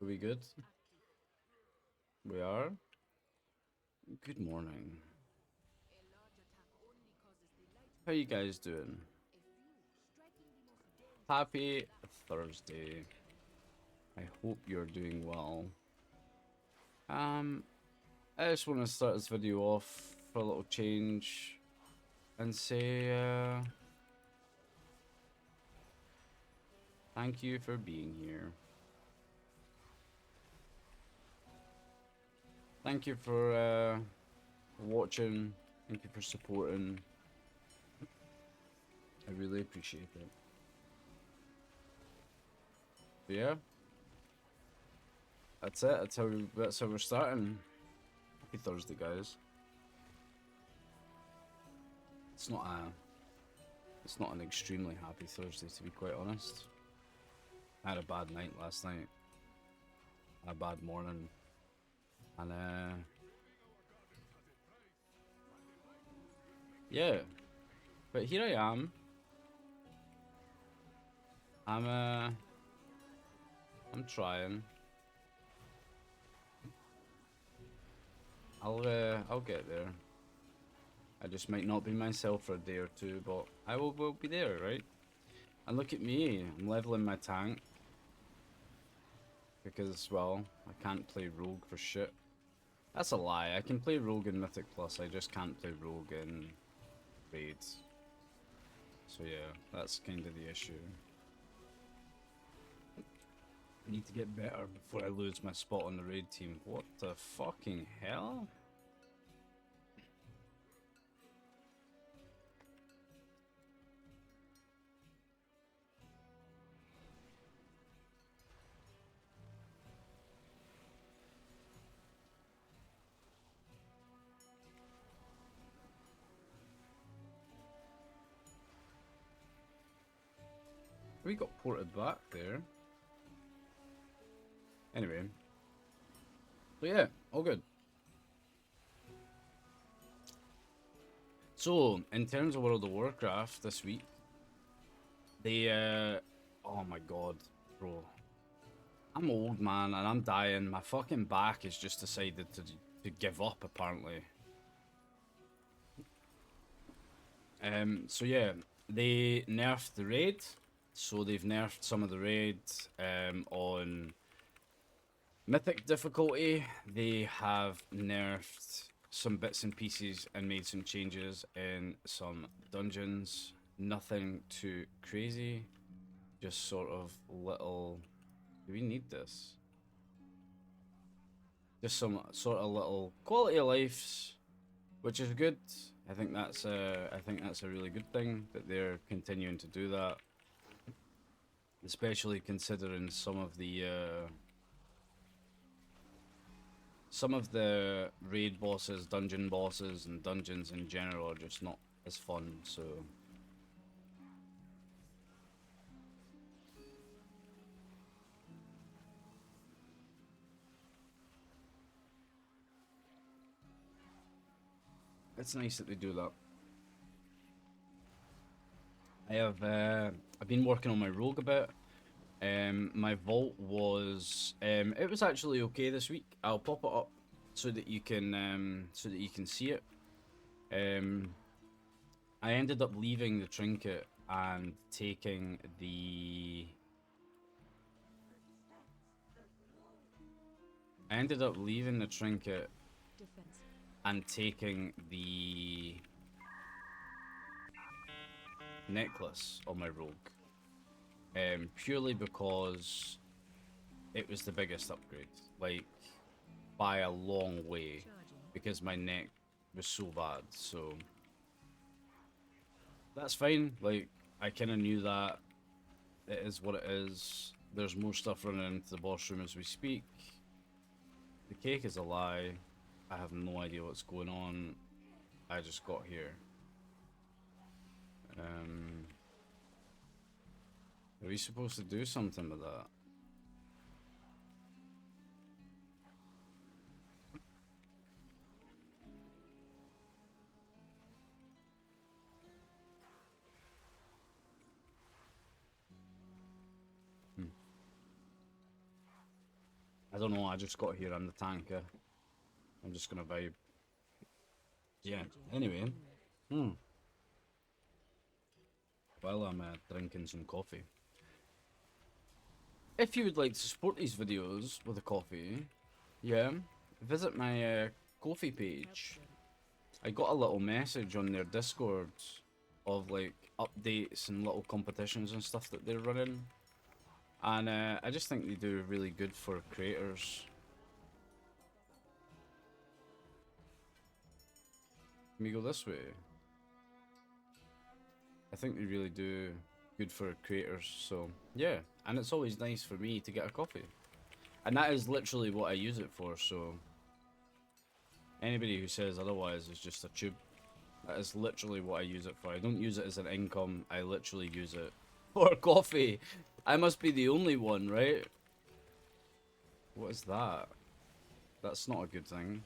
Are we good? We are? Good morning. How you guys doing? Happy Thursday. I hope you're doing well. I just want to start this video off for a little change and say thank you for being here. Thank you for watching. Thank you for supporting. I really appreciate it. But yeah, that's it. That's how we're starting. Happy Thursday, guys. It's not an extremely happy Thursday, to be quite honest. I had a bad night last night. A bad morning. And yeah. But here I am. I'm trying. I'll get there. I just might not be myself for a day or two, but I will be there, right? And look at me, I'm leveling my tank. Because, well, I can't play rogue for shit. That's a lie, I can play rogue in Mythic Plus, I just can't play rogue in raids. So yeah, that's kind of the issue. I need to get better before I lose my spot on the raid team. What the fucking hell? We got ported back there. Anyway. So yeah, all good. So, in terms of World of Warcraft this week, they, oh my god, bro. I'm old, man, and I'm dying. My fucking back has just decided to give up, apparently. So yeah, they nerfed the raid. So they've nerfed some of the raid on Mythic difficulty. They have nerfed some bits and pieces and made some changes in some dungeons. Nothing too crazy. Just sort of little... Do we need this? Just some sort of little quality of lives, which is good. I think that's a really good thing that they're continuing to do that. Especially considering some of the raid bosses, dungeon bosses, and dungeons in general are just not as fun, so... It's nice that they do that. I've been working on my rogue a bit. My vault was, it was actually okay this week. I'll pop it up so that you can see it. I ended up leaving the trinket and taking the... I ended up leaving the trinket and taking the necklace on my rogue. Purely because it was the biggest upgrade. Like, by a long way. Because my neck was so bad, so... That's fine, like, I kinda knew that. It is what it is. There's more stuff running into the boss room as we speak. The cake is a lie. I have no idea what's going on. I just got here. Are we supposed to do something with that? I don't know, I just got here, I'm the tanker. I'm just gonna vibe. Yeah, anyway. While I'm drinking some coffee. If you would like to support these videos with a coffee, yeah, visit my coffee page. I got a little message on their Discord of like updates and little competitions and stuff that they're running. And I just think they do really good for creators. Can we go this way? I think they really do good for creators, so yeah. And it's always nice for me to get a coffee. And that is literally what I use it for, so anybody who says otherwise is just a tube. That is literally what I use it for. I don't use it as an income, I literally use it for coffee. I must be the only one, right? What is that? That's not a good thing.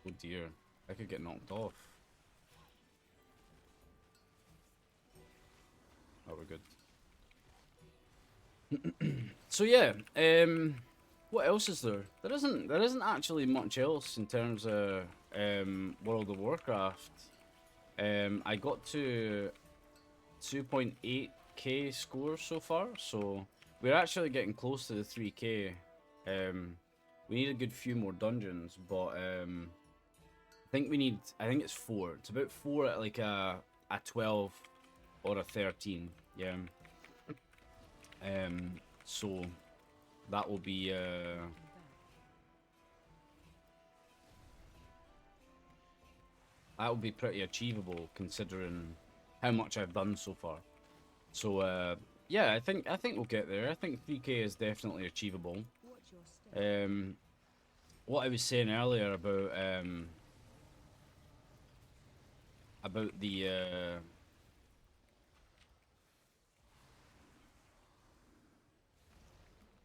Oh dear, I could get knocked off. Oh, we're good. So yeah, what else is there? There isn't actually much else in terms of World of Warcraft. I got to 2.8k score so far, so we're actually getting close to the 3k. We need a good few more dungeons, but I think it's 4. It's about 4 at like a 12 or a 13. Yeah. So that will be pretty achievable considering how much I've done so far. So yeah, I think we'll get there. I think 3k is definitely achievable. What I was saying earlier about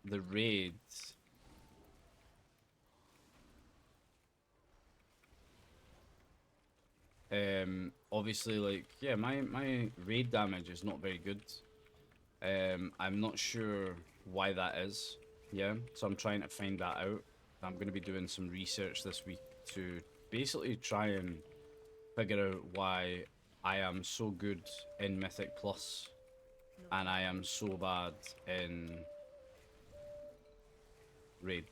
the raids. Obviously, like, yeah, my raid damage is not very good. I'm not sure why that is. Yeah, so I'm trying to find that out. I'm going to be doing some research this week to basically try and figure out why I am so good in Mythic Plus and I am so bad in raid.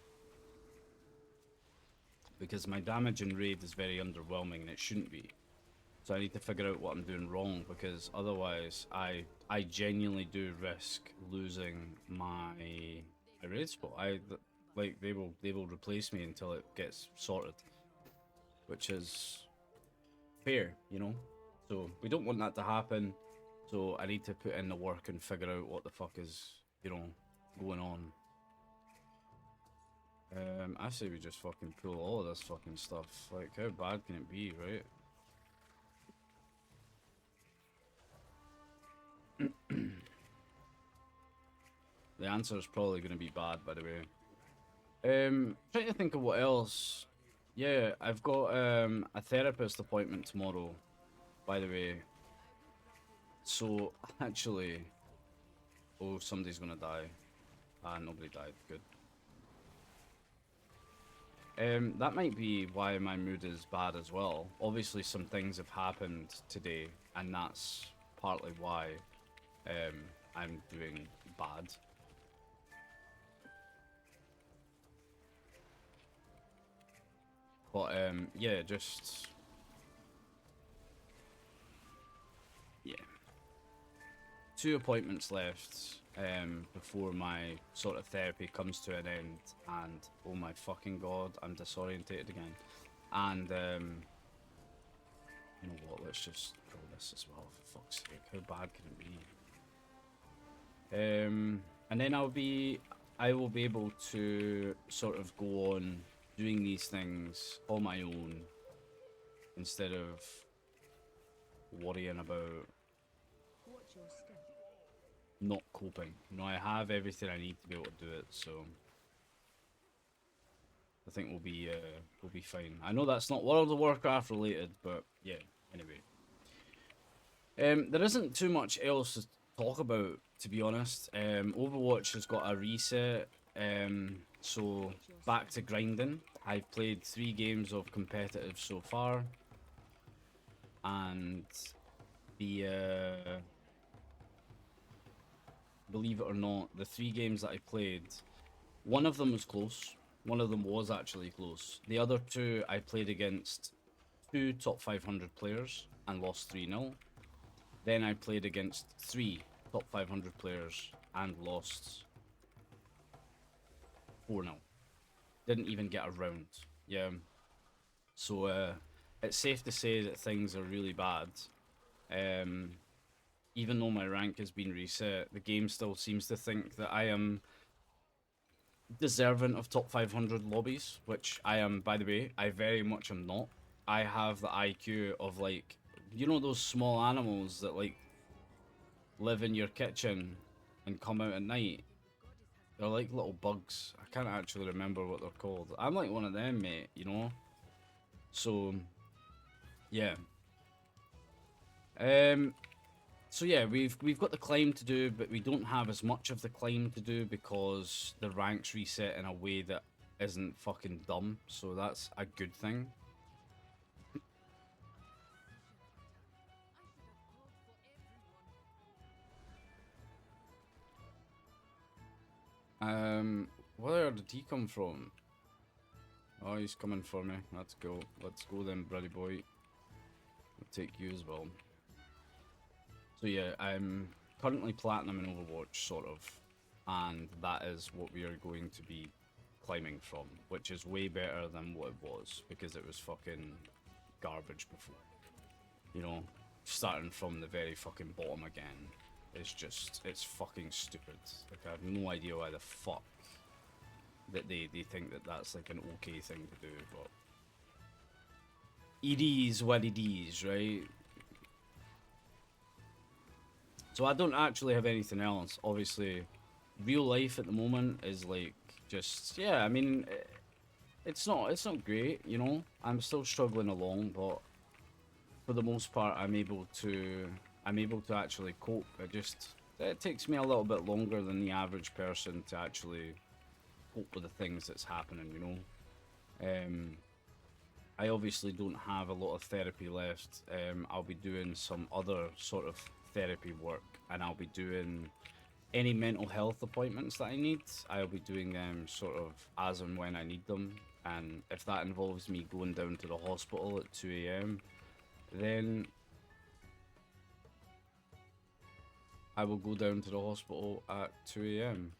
Because my damage in raid is very underwhelming and it shouldn't be. So I need to figure out what I'm doing wrong, because otherwise I genuinely do risk losing my raid spot. Like they will replace me until it gets sorted, which is fair, you know. So we don't want that to happen. So I need to put in the work and figure out what the fuck is, you know, going on. I say we just fucking pull all of this fucking stuff. Like, how bad can it be, right? The answer is probably going to be bad, by the way. Trying to think of what else. Yeah, I've got a therapist appointment tomorrow, by the way. So, actually... Oh, somebody's going to die. Ah, nobody died. Good. That might be why my mood is bad as well. Obviously, some things have happened today, and that's partly why I'm doing bad. But yeah, just yeah, 2 appointments left before my sort of therapy comes to an end, and oh my fucking god, I'm disorientated again. And you know what? Let's just throw this as well, for fuck's sake. How bad can it be? And then I will be able to sort of go on doing these things on my own instead of worrying about not coping. You know, I have everything I need to be able to do it, so I think we'll be fine. I know that's not World of Warcraft related, but yeah. Anyway, there isn't too much else talk about, to be honest. Overwatch has got a reset, so back to grinding. I've played 3 games of competitive so far, and the believe it or not, the 3 games that I played, one of them was close. One of them was actually close. The other 2 I played against 2 top 500 players and lost 3-0. Then I played against 3 top 500 players and lost 4-0. Didn't even get a round. Yeah. So it's safe to say that things are really bad. Even though my rank has been reset, the game still seems to think that I am deserving of top 500 lobbies, which I am, by the way. I very much am not. I have the IQ of, like, you know those small animals that, like, live in your kitchen and come out at night? They're like little bugs. I can't actually remember what they're called. I'm like one of them, mate, you know? So, yeah. So yeah, we've got the climb to do, but we don't have as much of the climb to do because the ranks reset in a way that isn't fucking dumb. So that's a good thing. Where did he come from? Oh, he's coming for me. Let's go. Let's go then, buddy boy. I'll take you as well. So yeah, I'm currently platinum in Overwatch, sort of, and that is what we are going to be climbing from, which is way better than what it was, because it was fucking garbage before. You know, starting from the very fucking bottom again is just, it's fucking stupid. Like, I have no idea why the fuck that they think that that's like an okay thing to do, but it is what it is, right? So I don't actually have anything else. Obviously, real life at the moment is like just, yeah. I mean, it's not great, you know. I'm still struggling along, but for the most part, I'm able to actually cope. It takes me a little bit longer than the average person to actually cope with the things that's happening, you know. I obviously don't have a lot of therapy left. I'll be doing some other sort of therapy work, and I'll be doing any mental health appointments that I need. I'll be doing them sort of as and when I need them, and if that involves me going down to the hospital at 2 a.m, then I will go down to the hospital at 2 a.m.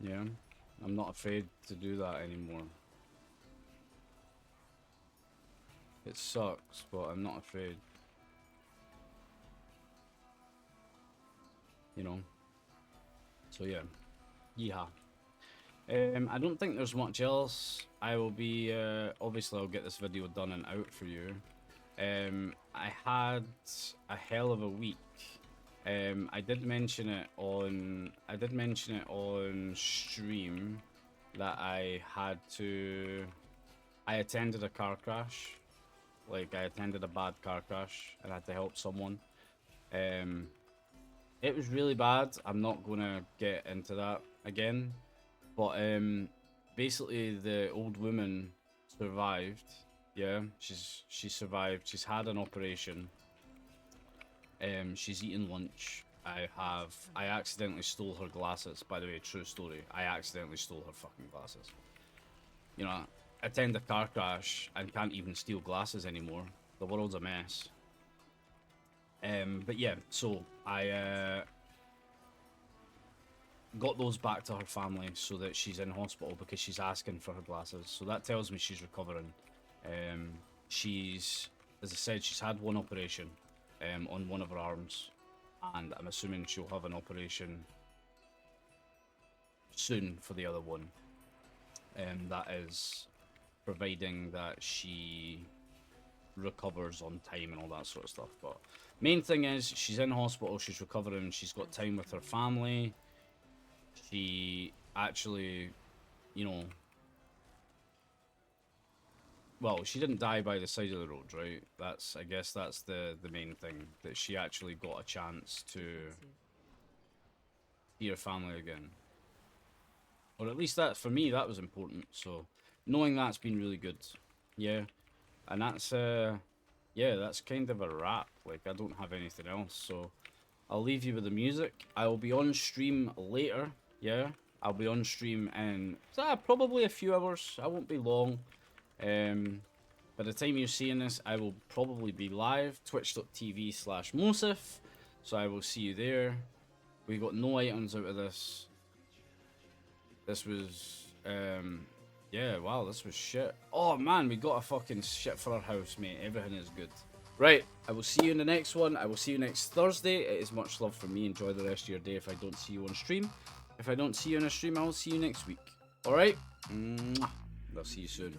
Yeah, I'm not afraid to do that anymore. It sucks, but I'm not afraid. You know? So yeah. Yeehaw. I don't think there's much else. I will be, obviously I'll get this video done and out for you. I had a hell of a week. I did mention it on stream that I attended a car crash. Like, I attended a bad car crash and I had to help someone. It was really bad. I'm not gonna get into that again. But basically the old woman survived. Yeah, she survived. She's had an operation. She's eaten lunch. I accidentally stole her glasses. By the way, true story. I accidentally stole her fucking glasses. You know, attend a car crash and can't even steal glasses anymore. The world's a mess. But yeah, so I got those back to her family so that she's in hospital because she's asking for her glasses. So that tells me she's recovering. She's, as I said, she's had one operation on one of her arms, and I'm assuming she'll have an operation soon for the other one. That is providing that she recovers on time and all that sort of stuff. But main thing is she's in hospital, she's recovering, she's got time with her family. She actually, you know, well, she didn't die by the side of the road, right? I guess that's the main thing, that she actually got a chance to see her family again. Or at least that, for me, that was important. So knowing that's been really good. Yeah. And that's yeah, that's kind of a wrap. Like, I don't have anything else, so I'll leave you with the music. I will be on stream later. Yeah, I'll be on stream in probably a few hours. I won't be long. By the time you're seeing this, I will probably be live, twitch.tv/Mosif. So I will see you there. We got no items out of this. This was, yeah, wow, this was shit. Oh man, we got a fucking shit for our house, mate. Everything is good. Right, I will see you in the next one. I will see you next Thursday. It is much love from me. Enjoy the rest of your day if I don't see you on stream. If I don't see you on a stream, I will see you next week. Alright? I'll see you soon.